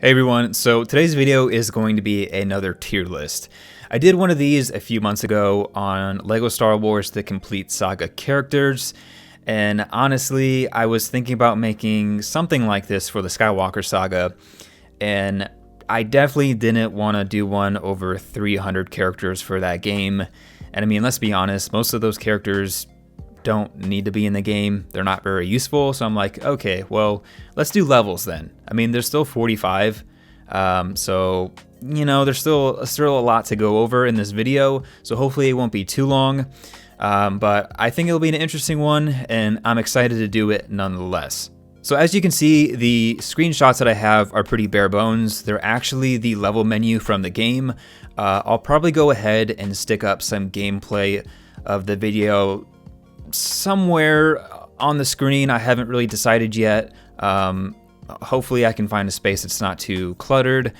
Hey everyone, so today's video is going to be another tier list. I did one of these a few months ago on LEGO Star Wars The Complete Saga characters, and honestly, I was thinking about making something like this for the Skywalker Saga, and I definitely didn't want to do one over 300 characters for that game. And I mean, let's be honest, most of those characters don't need to be in the game. They're not very useful. So I'm like, okay, well, let's do levels then. I mean, there's still 45. So, you know, there's still a lot to go over in this video. So hopefully it won't be too long. But I think it'll be an interesting one and I'm excited to do it nonetheless. So as you can see, the screenshots that I have are pretty bare bones. They're actually the level menu from the game. I'll probably go ahead and stick up some gameplay of the video somewhere on the screen. I haven't really decided yet. Hopefully I can find a space that's not too cluttered.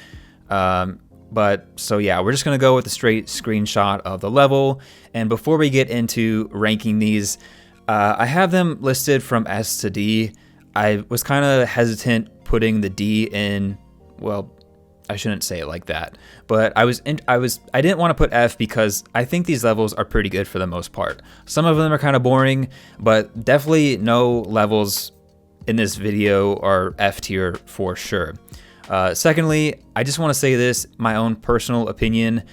But so yeah, we're just gonna go with the straight screenshot of the level. And before we get into ranking these, I have them listed from S to D. I was kind of hesitant putting the D in, well, I shouldn't say it like that, but I didn't want to put F because I think these levels are pretty good for the most part. Some of them are kind of boring, but definitely no levels in this video are F tier for sure. Secondly, I just want to say this, my own personal opinion.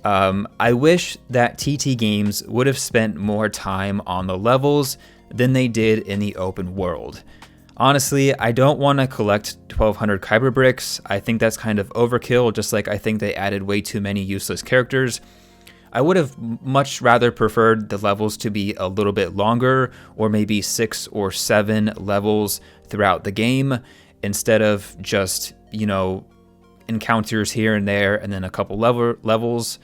I wish that TT Games would have spent more time on the levels than they did in the open world. Honestly, I don't want to collect 1200 Kyber bricks. I think that's kind of overkill, just like I think they added way too many useless characters. I would have much rather preferred the levels to be a little bit longer, or maybe 6 or 7 levels throughout the game, instead of just, you know, encounters here and there and then a couple levels.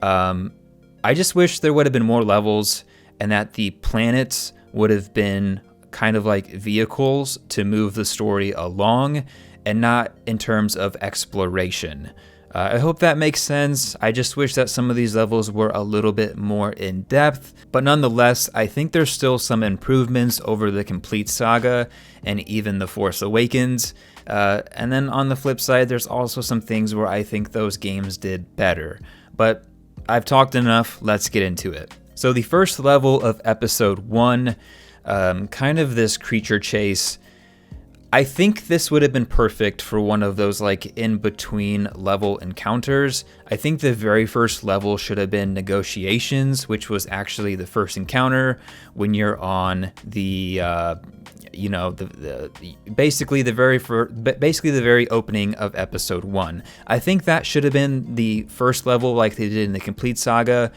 I just wish there would have been more levels and that the planets would have been kind of like vehicles to move the story along and not in terms of exploration. I hope that makes sense. I just wish that some of these levels were a little bit more in depth, but nonetheless, I think there's still some improvements over the Complete Saga and even The Force Awakens. And then on the flip side, there's also some things where I think those games did better. But I've talked enough, let's get into it. So the first level of episode 1, kind of this creature chase. I think this would have been perfect for one of those like in-between level encounters. I think the very first level should have been negotiations, which was actually the first encounter when you're on the, you know, basically the very opening of episode 1. I think that should have been the first level like they did in the Complete Saga.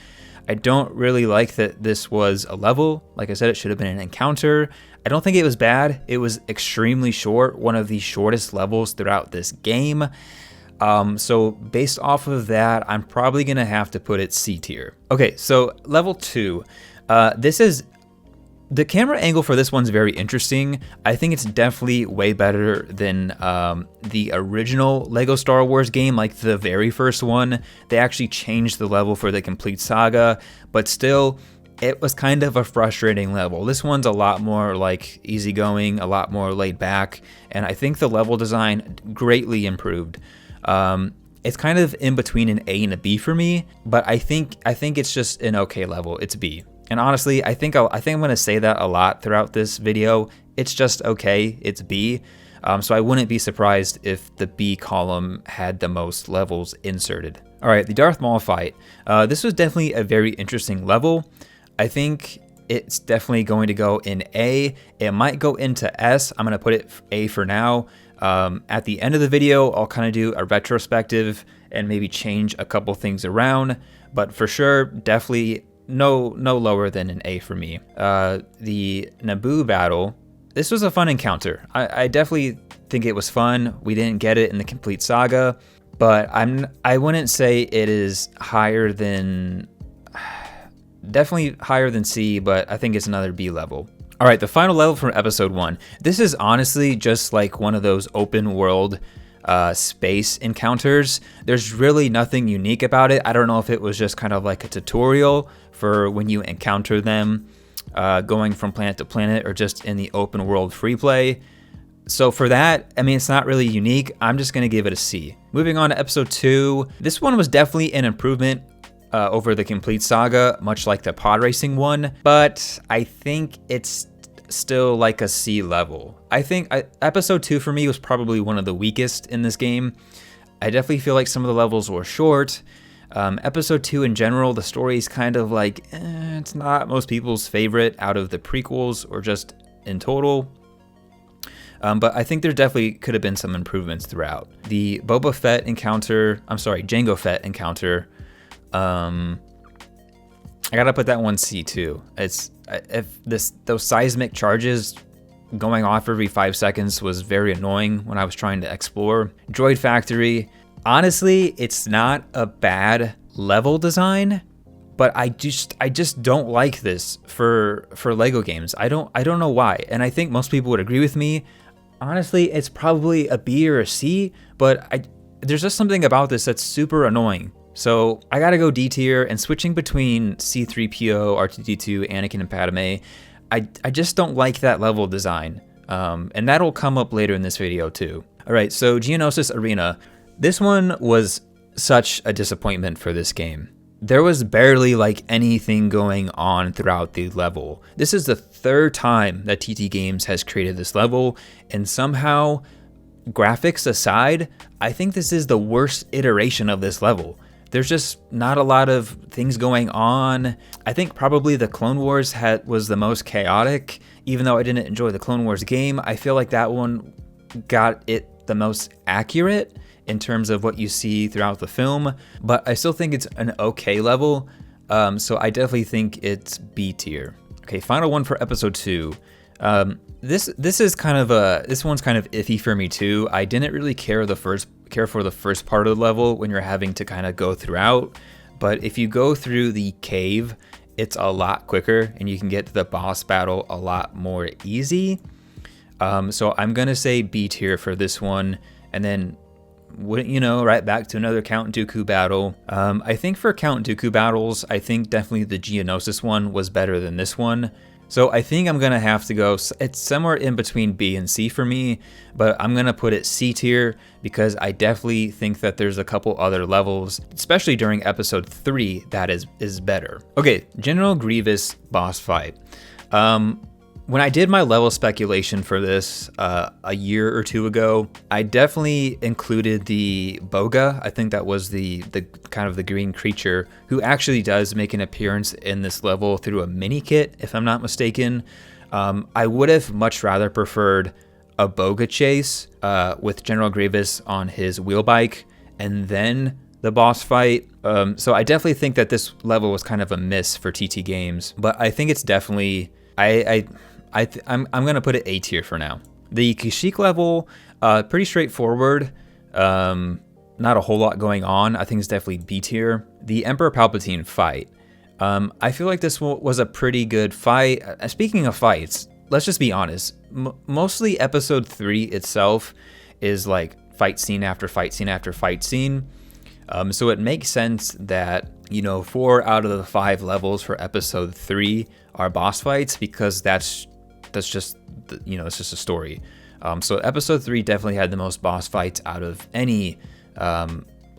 I don't really like that this was a level. Like I said, it should have been an encounter. I don't think it was bad. It was extremely short, one of the shortest levels throughout this game. So based off of that, I'm probably gonna have to put it C tier. Okay, so level 2. The camera angle for this one's very interesting. I think it's definitely way better than the original LEGO Star Wars game, like the very first one. They actually changed the level for the Complete Saga, but still, it was kind of a frustrating level. This one's a lot more like easygoing, a lot more laid back, and I think the level design greatly improved. It's kind of in between an A and a B for me, but I think it's just an okay level. It's B. And honestly, I think I'm gonna say that a lot throughout this video. It's just okay, it's B. So I wouldn't be surprised if the B column had the most levels inserted. All right, the Darth Maul fight. This was definitely a very interesting level. I think it's definitely going to go in A. It might go into S. I'm gonna put it A for now. At the end of the video, I'll kind of do a retrospective and maybe change a couple things around, but for sure, definitely no lower than an A for me. The Naboo battle, this was a fun encounter. I definitely think it was fun. We didn't get it in the Complete Saga, but I wouldn't say it is higher than, definitely higher than C, but I think it's another B level. All right, the final level from episode 1. This is honestly just like one of those open world space encounters. There's really nothing unique about it. I don't know if it was just kind of like a tutorial for when you encounter them going from planet to planet, or just in the open world free play. So for that, I mean, it's not really unique. I'm just going to give it a C. Moving on to episode 2. This one was definitely an improvement over the complete saga, much like the pod racing one, but I think it's still like a C level. I think episode 2 for me was probably one of the weakest in this game. I definitely feel like some of the levels were short. Episode 2 in general, the story is kind of like, it's not most people's favorite out of the prequels or just in total. But I think there definitely could have been some improvements throughout. The Jango Fett encounter, I gotta put that one C too. Those seismic charges going off every 5 seconds was very annoying when I was trying to explore. Droid Factory, honestly, it's not a bad level design, but I just don't like this for Lego games. I don't know why, and I think most people would agree with me. Honestly, it's probably a B or a C, but there's just something about this that's super annoying. So I gotta go D tier, and switching between C-3PO, R2-D2, Anakin, and Padme, I just don't like that level design. And that'll come up later in this video too. All right, so Geonosis Arena. This one was such a disappointment for this game. There was barely like anything going on throughout the level. This is the 3rd time that TT Games has created this level, and somehow, graphics aside, I think this is the worst iteration of this level. There's just not a lot of things going on. I think probably the Clone Wars was the most chaotic. Even though I didn't enjoy the Clone Wars game, I feel like that one got it the most accurate in terms of what you see throughout the film, but I still think it's an okay level, so I definitely think it's B tier. Okay, final one for episode 2. This one's kind of iffy for me too. I didn't really care for the first part of the level when you're having to kind of go throughout, but if you go through the cave, it's a lot quicker and you can get to the boss battle a lot more easy. So I'm gonna say B tier for this one, and then wouldn't you know, right back to another Count Dooku battle. I think for Count Dooku battles, I think definitely the Geonosis one was better than this one. So I think I'm gonna have to go, it's somewhere in between B and C for me, but I'm gonna put it C tier because I definitely think that there's a couple other levels, especially during episode 3, that is better. Okay, General Grievous boss fight. When I did my level speculation for this a year or 2 ago, I definitely included the Boga. I think that was the kind of the green creature who actually does make an appearance in this level through a mini kit, if I'm not mistaken. I would have much rather preferred a Boga chase with General Grievous on his wheel bike and then the boss fight. So I definitely think that this level was kind of a miss for TT Games, but I think it's definitely, I'm gonna put it A tier for now. The Kashyyyk level, pretty straightforward. Not a whole lot going on. I think it's definitely B tier. The Emperor Palpatine fight. I feel like this was a pretty good fight. Speaking of fights, let's just be honest. Mostly episode 3 itself is like fight scene after fight scene after fight scene. So it makes sense that, 4 out of the 5 levels for episode 3 are boss fights, because that's just, it's just a story. So episode 3 definitely had the most boss fights out of any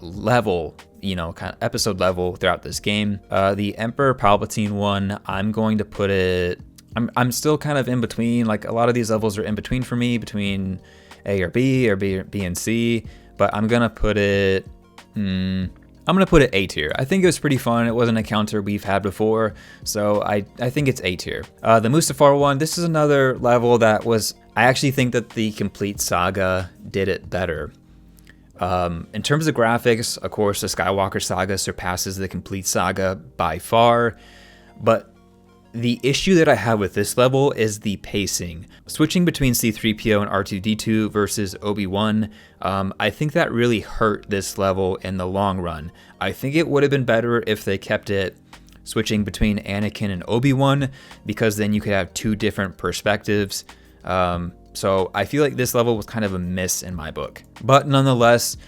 level, kind of episode level throughout this game. The Emperor Palpatine one, I'm going to put it, I'm still kind of in between. Like, a lot of these levels are in between for me, between A or B and C, but I'm gonna put it, I'm gonna put it A tier. I think it was pretty fun. It wasn't a counter we've had before, so I think it's A tier. The Mustafar one, this is another level that was, I actually think that the complete saga did it better. In terms of graphics, of course, the Skywalker Saga surpasses the complete saga by far, but the issue that I have with this level is the pacing. Switching between C-3PO and R2-D2 versus Obi-Wan, I think that really hurt this level in the long run. I think it would have been better if they kept it switching between Anakin and Obi-Wan, because then you could have 2 different perspectives. So I feel like this level was kind of a miss in my book. But nonetheless,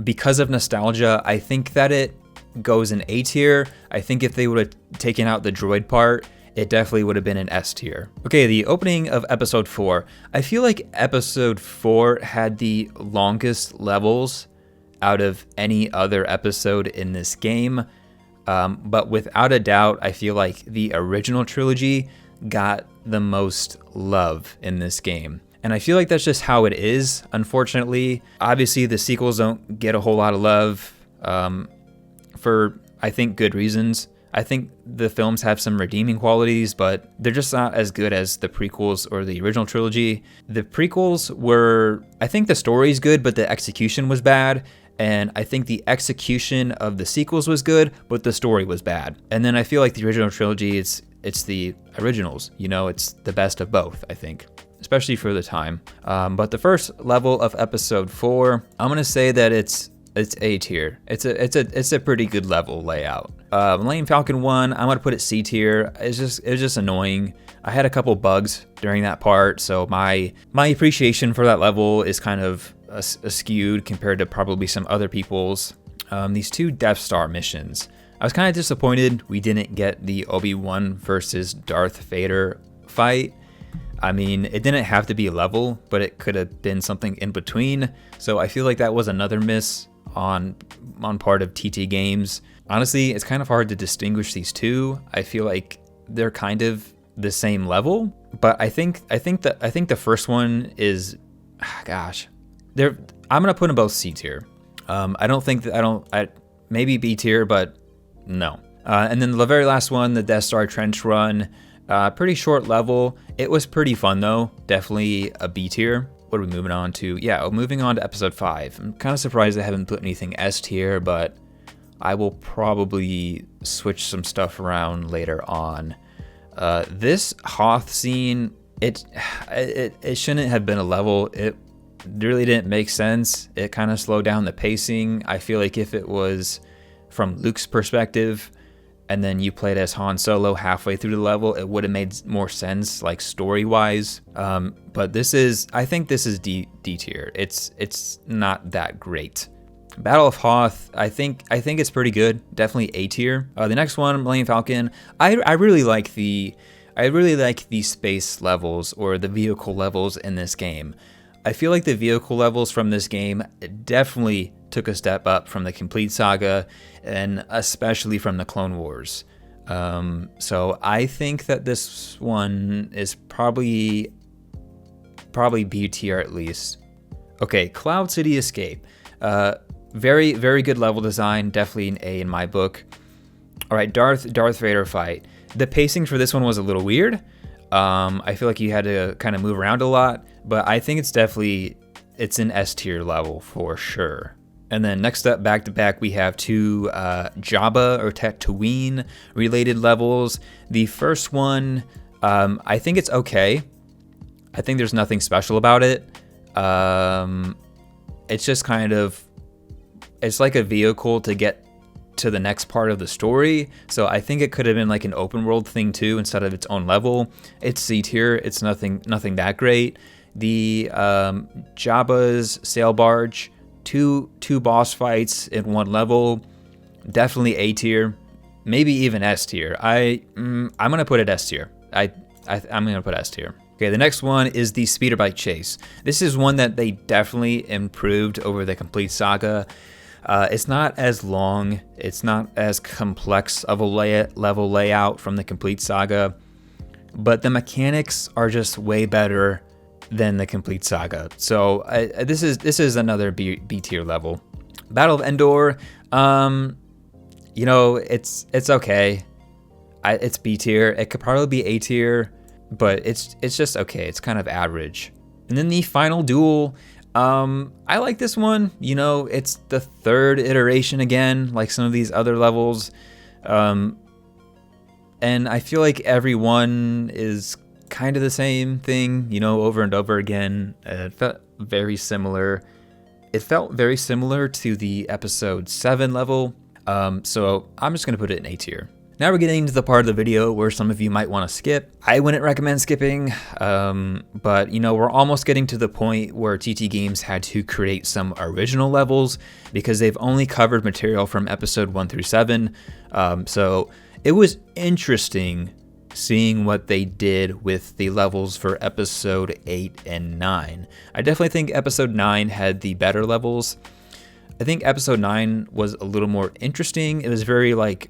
because of nostalgia, I think that it goes in A tier. I think if they would have taken out the droid part it definitely would have been an S tier. Okay, the opening of episode 4. I feel like episode 4 had the longest levels out of any other episode in this game. But without a doubt, I feel like the original trilogy got the most love in this game. And I feel like that's just how it is, unfortunately. Obviously, the sequels don't get a whole lot of love for, I think, good reasons. I think the films have some redeeming qualities, but they're just not as good as the prequels or the original trilogy. The prequels were, I think the story's good, but the execution was bad. And I think the execution of the sequels was good, but the story was bad. And then I feel like the original trilogy, it's the originals. You know, it's the best of both, I think, especially for the time. But the first level of episode 4, I'm gonna say that it's A tier. It's a pretty good level layout. Millennium Falcon 1, I'm gonna put it C tier. It was just annoying. I had a couple bugs during that part, so my appreciation for that level is kind of skewed compared to probably some other people's. These 2 Death Star missions. I was kind of disappointed we didn't get the Obi-Wan versus Darth Vader fight. I mean, it didn't have to be a level, but it could have been something in between. So I feel like that was another miss on part of TT Games. Honestly, it's kind of hard to distinguish these 2. I feel like they're kind of the same level, but I think the first one is, gosh, I'm gonna put them both C tier. Maybe B tier, but no. And then the very last one, the Death Star Trench Run, pretty short level. It was pretty fun though, definitely a B tier. What are we moving on to? Yeah, moving on to episode 5. I'm kind of surprised I haven't put anything S tier, but I will probably switch some stuff around later on. This Hoth scene, it shouldn't have been a level. It really didn't make sense. It kind of slowed down the pacing. I feel like if it was from Luke's perspective and then you played as Han Solo halfway through the level, it would have made more sense, like story-wise. But I think this is D tier. It's not that great. Battle of Hoth, I think it's pretty good. Definitely A tier. The next one, Millennium Falcon. I really like the space levels or the vehicle levels in this game. I feel like the vehicle levels from this game definitely took a step up from the complete saga and especially from the Clone Wars. So I think that this one is probably B tier at least. Okay, Cloud City Escape. Very, very good level design, definitely an A in my book. All right, Darth Vader fight. The pacing for this one was a little weird. I feel like you had to kind of move around a lot, but I think it's an S tier level for sure. And then next up, back to back, we have 2 Jabba or Tatooine related levels. The first one, I think it's okay. I think there's nothing special about it. It's just it's like a vehicle to get to the next part of the story. So I think it could have been like an open world thing too, instead of its own level. It's C tier. It's nothing that great. The Jabba's sail barge, two boss fights in one level, definitely A tier, maybe even S tier. I'm gonna put it S tier. I'm gonna put S tier. Okay, the next one is the speeder bike chase. This is one that they definitely improved over the complete saga. It's not as long, it's not as complex of a level layout from the complete saga, but the mechanics are just way better than the complete saga. So this is another B tier level. Battle of Endor, it's okay. It's B tier. It could probably be A tier, but it's just okay. It's kind of average. And then the final duel. I like this one. It's the 3rd iteration again, like some of these other levels. And I feel like every one is kind of the same thing, over and over again. It felt very similar. It felt very similar to the episode 7 level. So I'm just going to put it in A tier. Now we're getting to the part of the video where some of you might want to skip. I wouldn't recommend skipping, but we're almost getting to the point where TT Games had to create some original levels because they've only covered material from episode 1 through 7. So it was interesting seeing what they did with the levels for episode 8 and 9. I definitely think episode 9 had the better levels. I think episode 9 was a little more interesting. It was very like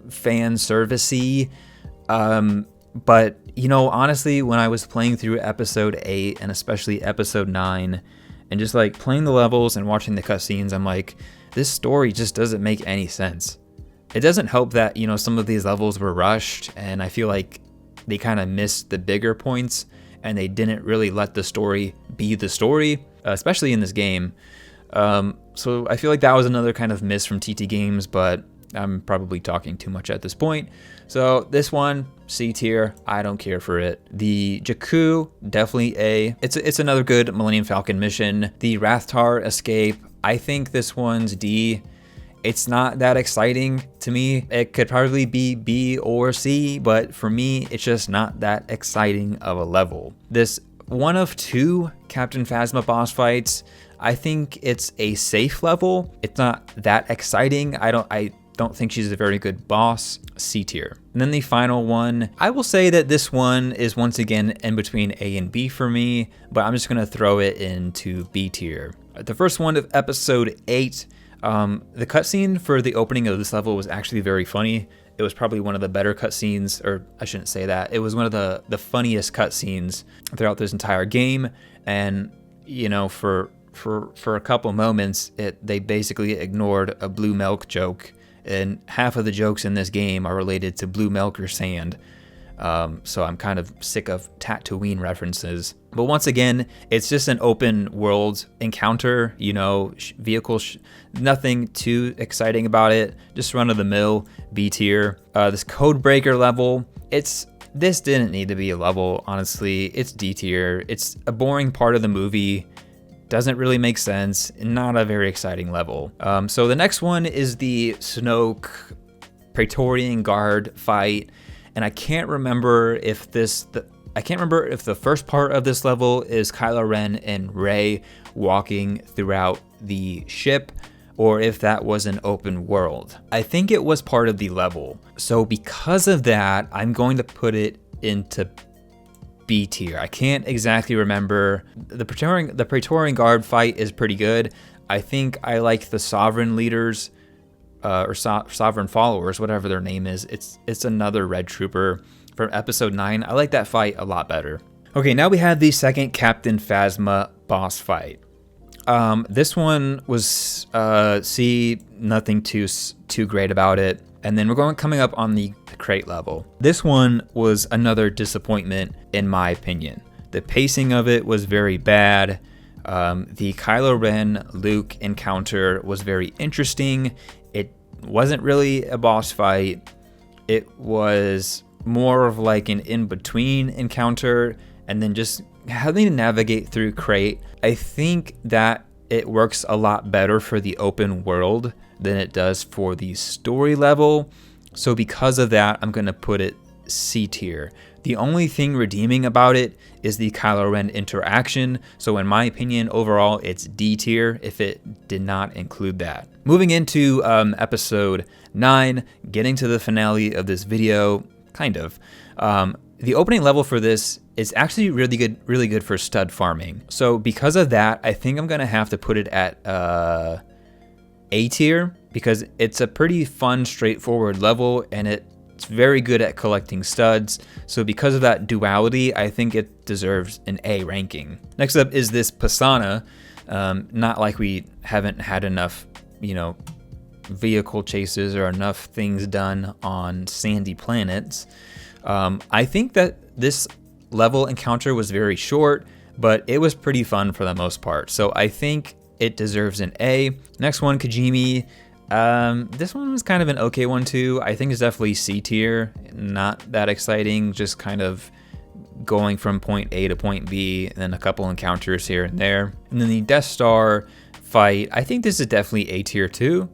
fan servicey. But you know, honestly, when I was playing through episode 8 and especially episode 9 and just like playing the levels and watching the cutscenes, I'm like, this story just doesn't make any sense. It doesn't help that, you know, some of these levels were rushed and I feel like they kind of missed the bigger points and they didn't really let the story be the story, especially in this game. So I feel like that was another kind of miss from TT Games, but I'm probably talking too much at this point. So this one, C tier, I don't care for it. The Jakku, definitely A. It's another good Millennium Falcon mission. The Rathtar escape, I think this one's D. It's not that exciting to me. It could probably be B or C, but for me, it's just not that exciting of a level. This one of 2 Captain Phasma boss fights, I think it's a safe level. It's not that exciting. I don't think she's a very good boss. C tier. And then the final one, I will say that this one is once again in between A and B for me, but I'm just gonna throw it into B tier. The first one of episode 8, the cutscene for the opening of this level was actually very funny. It was probably one of the better cutscenes, or I shouldn't say that. It was one of the funniest cutscenes throughout this entire game. And you know, for a couple moments, they basically ignored a blue milk joke. And half of the jokes in this game are related to blue milk or sand. So I'm kind of sick of Tatooine references. But once again, it's just an open world encounter, you know, vehicles, nothing too exciting about it. Just run of the mill, B tier. This code breaker level, this didn't need to be a level, honestly. It's D tier. It's a boring part of the movie. Doesn't really make sense, not a very exciting level. So the next one is the Snoke Praetorian Guard fight, and I can't remember if the first part of this level is Kylo Ren and Rey walking throughout the ship, or if that was an open world. I think it was part of the level. So because of that, I'm going to put it into B tier. I can't exactly remember. The Praetorian Guard fight is pretty good. I think I like the Sovereign leaders, or Sovereign followers, whatever their name is. It's another Red Trooper from episode 9. I like that fight a lot better. Okay, now we have the second Captain Phasma boss fight. This one was C, nothing too great about it. And then we're coming up on the crate level. This one was another disappointment in my opinion. The pacing of it was very bad. The Kylo Ren Luke encounter was very interesting. It wasn't really a boss fight. It was more of like an in-between encounter, and then just having to navigate through crate. I think that it works a lot better for the open world than it does for the story level. So because of that, I'm gonna put it C tier. The only thing redeeming about it is the Kylo Ren interaction. So in my opinion, overall, it's D tier if it did not include that. Moving into episode 9, getting to the finale of this video, kind of. The opening level for this is actually really good for stud farming. So because of that, I think I'm gonna have to put it at A tier, because it's a pretty fun, straightforward level, and it's very good at collecting studs. So because of that duality, I think it deserves an A ranking. Next up is this Pisana. Not like we haven't had enough, you know, vehicle chases or enough things done on sandy planets. I think that this level encounter was very short, but it was pretty fun for the most part. So I think it deserves an A. Next one, Kijimi. This one was kind of an okay one too. I think it's definitely C tier. Not that exciting, just kind of going from point A to point B, and then a couple encounters here and there. And then the Death Star fight, I think this is definitely A tier too.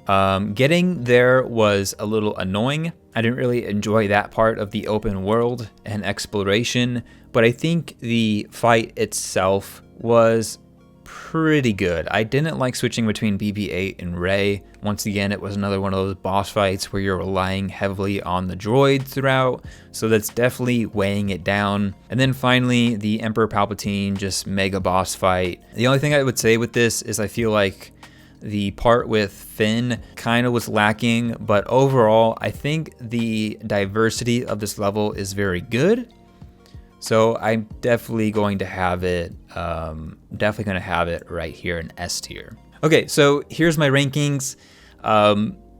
Getting there was a little annoying. I didn't really enjoy that part of the open world and exploration, but I think the fight itself was pretty good. I didn't like switching between BB-8 and Rey. Once again, it was another one of those boss fights where you're relying heavily on the droid throughout, so that's definitely weighing it down. And then finally, the Emperor Palpatine just mega boss fight. The only thing I would say with this is I feel like the part with Finn kind of was lacking, but overall, I think the diversity of this level is very good. So I'm definitely going to have it, right here in S tier. Okay, so here's my rankings.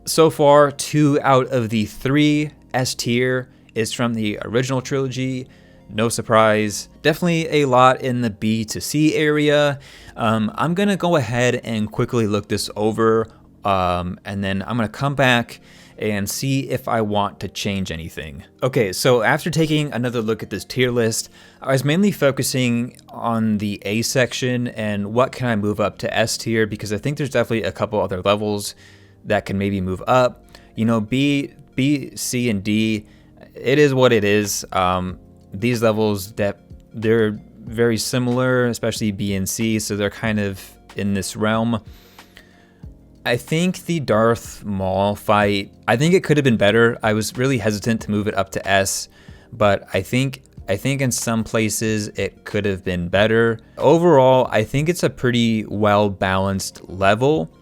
So far, 2 out of the 3 S tier is from the original trilogy. No surprise. Definitely a lot in the B to C area. I'm gonna go ahead and quickly look this over, and then I'm gonna come back and see if I want to change anything. Okay, so after taking another look at this tier list, I was mainly focusing on the A section and what can I move up to S tier, because I think there's definitely a couple other levels that can maybe move up. You know, B, C, and D, it is what it is. These levels, they're very similar, especially B and C, so they're kind of in this realm. I think the Darth Maul fight, I think it could have been better. I was really hesitant to move it up to S, but I think in some places it could have been better. Overall, I think it's a pretty well-balanced level,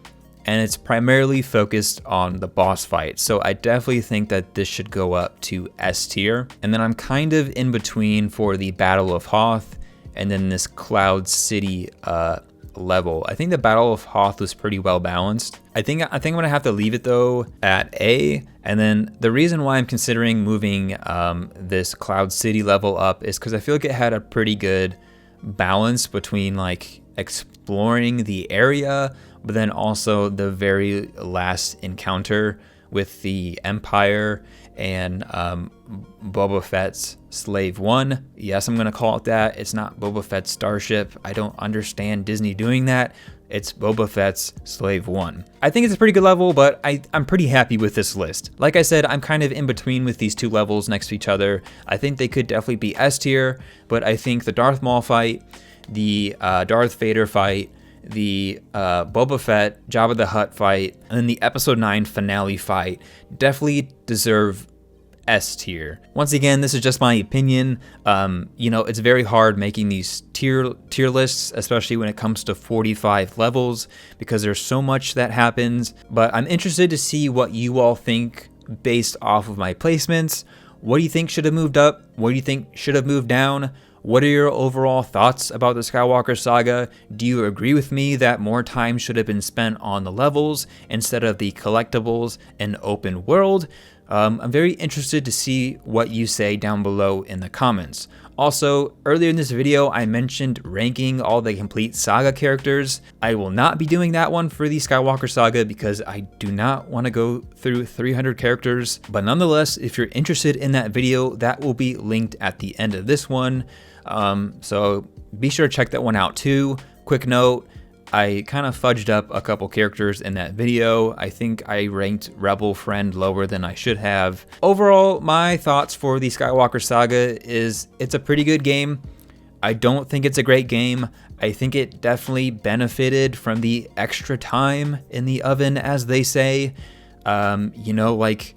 and it's primarily focused on the boss fight. So I definitely think that this should go up to S tier. And then I'm kind of in between for the Battle of Hoth and then this Cloud City level. I think the Battle of Hoth was pretty well balanced. I think I'm gonna have to leave it though at A. And then the reason why I'm considering moving this Cloud City level up is because I feel like it had a pretty good balance between like exploring the area, but then also the very last encounter with the Empire and Boba Fett's Slave One. Yes, I'm gonna call it that. It's not Boba Fett's starship. I don't understand Disney doing that. It's Boba Fett's Slave One. I think it's a pretty good level, but I'm pretty happy with this list. Like I said, I'm kind of in between with these 2 levels next to each other. I think they could definitely be S tier, but I think the Darth Maul fight, the Darth Vader fight, the Boba Fett, Jabba the Hutt fight, and then the Episode 9 finale fight definitely deserve S tier. Once again, this is just my opinion. You know, it's very hard making these tier lists, especially when it comes to 45 levels, because there's so much that happens. But I'm interested to see what you all think based off of my placements. What do you think should have moved up? What do you think should have moved down? What are your overall thoughts about the Skywalker Saga? Do you agree with me that more time should have been spent on the levels instead of the collectibles and open world? I'm very interested to see what you say down below in the comments. Also, earlier in this video, I mentioned ranking all the complete saga characters. I will not be doing that one for the Skywalker Saga because I do not want to go through 300 characters. But nonetheless, if you're interested in that video, that will be linked at the end of this one. So be sure to check that one out too. Quick note, I kind of fudged up a couple characters in that video. I think I ranked Rebel Friend lower than I should have. Overall, my thoughts for the Skywalker Saga is it's a pretty good game. I don't think it's a great game. I think it definitely benefited from the extra time in the oven, as they say. You know, like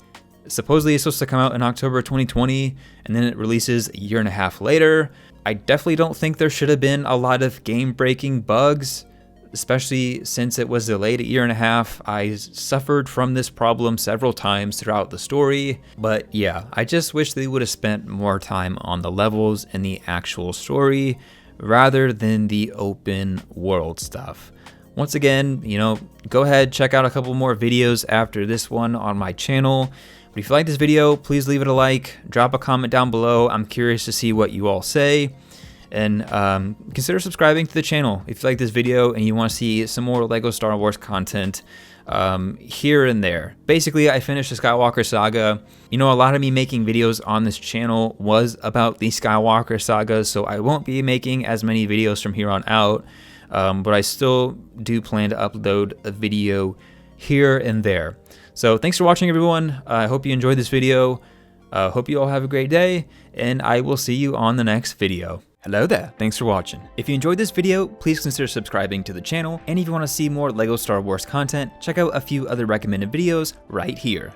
supposedly it's supposed to come out in October 2020, and then it releases a year and a half later. I definitely don't think there should have been a lot of game-breaking bugs, especially since it was delayed a year and a half. I suffered from this problem several times throughout the story, but yeah, I just wish they would have spent more time on the levels and the actual story rather than the open world stuff. Once again, you know, go ahead, check out a couple more videos after this one on my channel. But if you like this video, please leave it a like, drop a comment down below. I'm curious to see what you all say. And consider subscribing to the channel if you like this video and you want to see some more LEGO Star Wars content here and there. Basically, I finished the Skywalker Saga. You know, a lot of me making videos on this channel was about the Skywalker Saga, so I won't be making as many videos from here on out, but I still do plan to upload a video here and there. So thanks for watching, everyone. I hope you enjoyed this video. Hope you all have a great day, and I will see you on the next video. Hello there, thanks for watching. If you enjoyed this video, please consider subscribing to the channel, and if you want to see more LEGO Star Wars content, check out a few other recommended videos right here.